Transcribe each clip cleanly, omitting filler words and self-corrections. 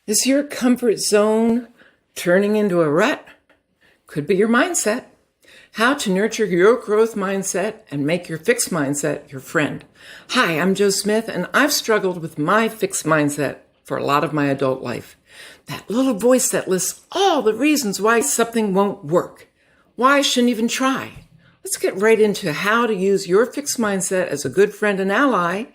Is your comfort zone turning into a rut? Could be your mindset. How to nurture your growth mindset and make your fixed mindset your friend. Hi, I'm Jo Smith, and I've struggled with my fixed mindset for a lot of my adult life. That little voice that lists all the reasons why something won't work, why I shouldn't even try. Let's get right into how to use your fixed mindset as a good friend and ally,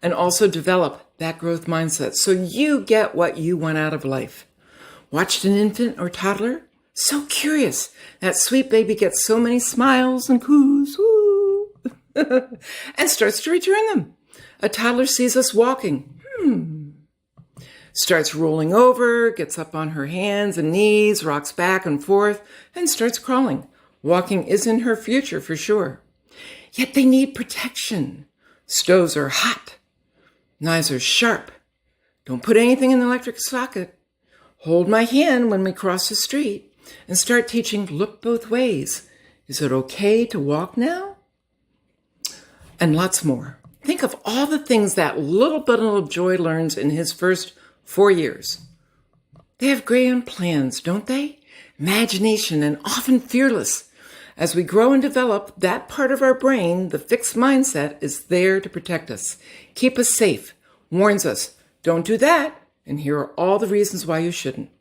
and also develop that growth mindset so you get what you want out of life. Watched an infant or toddler? So curious. That sweet baby gets so many smiles and coos, woo, and starts to return them. A toddler sees us walking. Starts rolling over, gets up on her hands and knees, rocks back and forth, and starts crawling. Walking isn't her future for sure. Yet they need protection. Stoves are hot. Knives are sharp. Don't put anything in the electric socket. Hold my hand when we cross the street and start teaching look both ways. Is it okay to walk now? And lots more. Think of all the things that little bundle of joy learns in his first 4 years. They have grand plans, don't they? Imagination and often fearless. As we grow and develop, that part of our brain, the fixed mindset, is there to protect us, keep us safe, warns us, don't do that, and here are all the reasons why you shouldn't.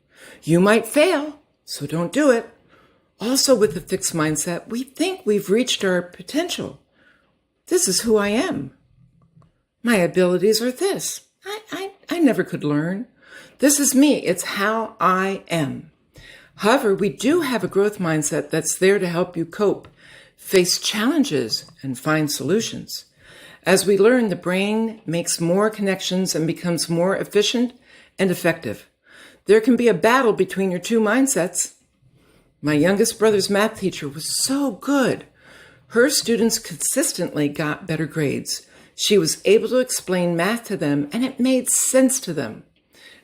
You might fail, so don't do it. Also, with the fixed mindset, we think we've reached our potential. This is who I am. My abilities are this. I never could learn. This is me. It's how I am. However, we do have a growth mindset that's there to help you cope, face challenges, and find solutions. As we learn, the brain makes more connections and becomes more efficient and effective. There can be a battle between your two mindsets. My youngest brother's math teacher was so good. Her students consistently got better grades. She was able to explain math to them, and it made sense to them.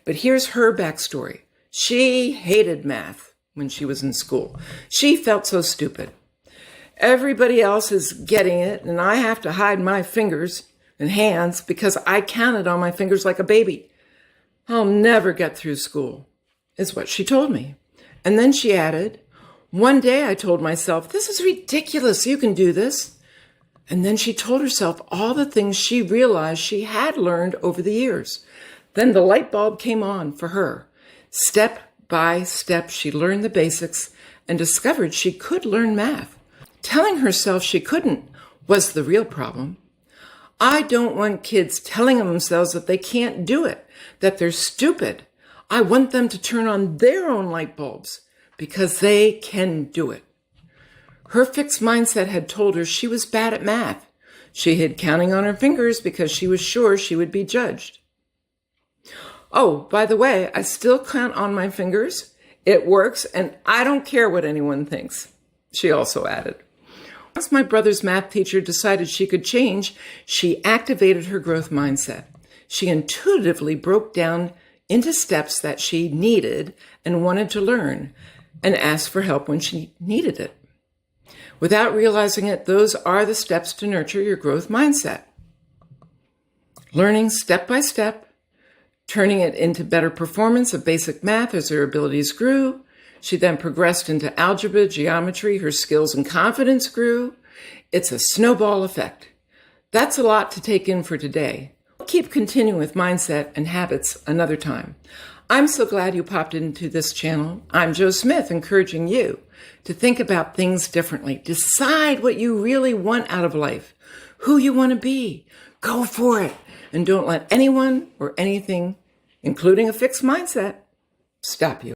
But here's her backstory. She hated math when she was in school. She felt so stupid. Everybody else is getting it, and I have to hide my fingers and hands because I counted on my fingers like a baby. I'll never get through school, is what she told me. And then she added, one day I told myself, this is ridiculous, you can do this. And then she told herself all the things she realized she had learned over the years. Then the light bulb came on for her. Step by step, she learned the basics and discovered she could learn math. Telling herself she couldn't was the real problem. I don't want kids telling themselves that they can't do it, that they're stupid. I want them to turn on their own light bulbs because they can do it. Her fixed mindset had told her she was bad at math. She hid counting on her fingers because she was sure she would be judged. Oh, by the way, I still count on my fingers. It works, and I don't care what anyone thinks, she also added. Once my brother's math teacher decided she could change, she activated her growth mindset. She intuitively broke down into steps that she needed and wanted to learn, and asked for help when she needed it. Without realizing it, those are the steps to nurture your growth mindset. Learning step by step, turning it into better performance of basic math as her abilities grew. She then progressed into algebra, geometry, her skills and confidence grew. It's a snowball effect. That's a lot to take in for today. We'll keep continuing with mindset and habits another time. I'm so glad you popped into this channel. I'm Jo Smith, encouraging you to think about things differently. Decide what you really want out of life, who you want to be. Go for it. And don't let anyone or anything, including a fixed mindset, stop you.